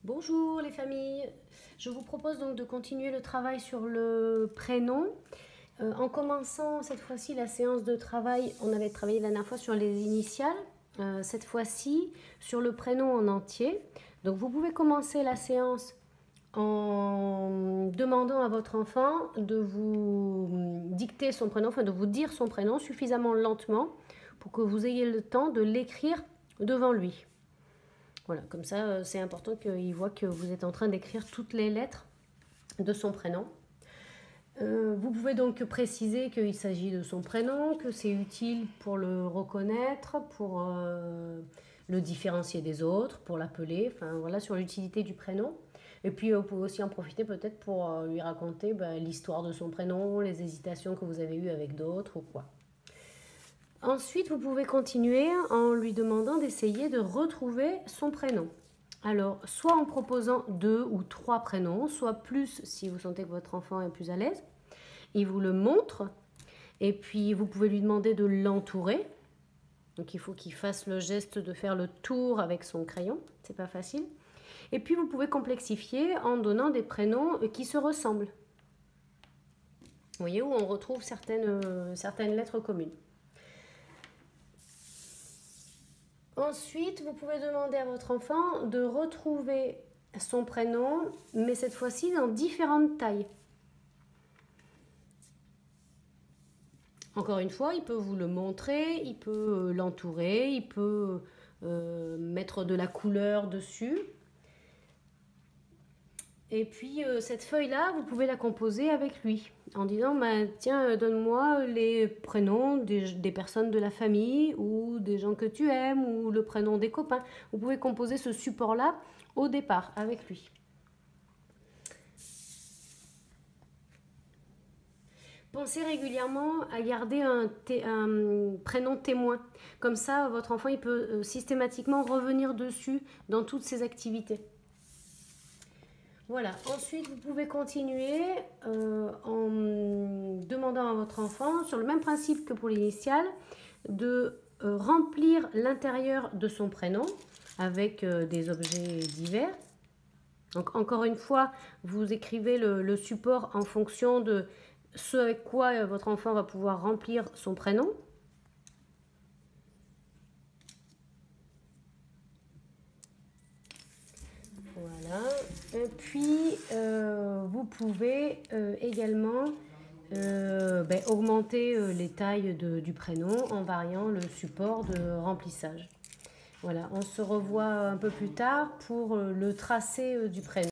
Bonjour les familles, je vous propose donc de continuer le travail sur le prénom. En commençant cette fois-ci la séance de travail, on avait travaillé la dernière fois sur les initiales, cette fois-ci sur le prénom en entier. Donc vous pouvez commencer la séance en demandant à votre enfant de vous dicter son prénom, enfin de vous dire son prénom suffisamment lentement pour que vous ayez le temps de l'écrire devant lui. Voilà, comme ça, c'est important qu'il voit que vous êtes en train d'écrire toutes les lettres de son prénom. Vous pouvez donc préciser qu'il s'agit de son prénom, que c'est utile pour le reconnaître, pour le différencier des autres, pour l'appeler, enfin voilà, sur l'utilité du prénom. Et puis vous pouvez aussi en profiter peut-être pour lui raconter l'histoire de son prénom, les hésitations que vous avez eues avec d'autres ou quoi. Ensuite, vous pouvez continuer en lui demandant d'essayer de retrouver son prénom. Alors, soit en proposant 2 ou 3 prénoms, soit plus si vous sentez que votre enfant est plus à l'aise. Il vous le montre et puis vous pouvez lui demander de l'entourer. Donc, il faut qu'il fasse le geste de faire le tour avec son crayon. C'est pas facile. Et puis, vous pouvez complexifier en donnant des prénoms qui se ressemblent. Vous voyez où on retrouve certaines lettres communes. Ensuite, vous pouvez demander à votre enfant de retrouver son prénom, mais cette fois-ci dans différentes tailles. Encore une fois, il peut vous le montrer, il peut l'entourer, il peut mettre de la couleur dessus. Et puis, cette feuille-là, vous pouvez la composer avec lui en disant tiens, donne-moi les prénoms des personnes de la famille ou des gens que tu aimes ou le prénom des copains. Vous pouvez composer ce support-là au départ avec lui. Pensez régulièrement à garder un prénom témoin. Comme ça, votre enfant il peut systématiquement revenir dessus dans toutes ses activités. Voilà, ensuite vous pouvez continuer en demandant à votre enfant, sur le même principe que pour l'initiale, de remplir l'intérieur de son prénom avec des objets divers. Donc encore une fois, vous écrivez le support en fonction de ce avec quoi votre enfant va pouvoir remplir son prénom. Voilà. Et puis, vous pouvez également augmenter les tailles du prénom en variant le support de remplissage. Voilà, on se revoit un peu plus tard pour le tracé du prénom.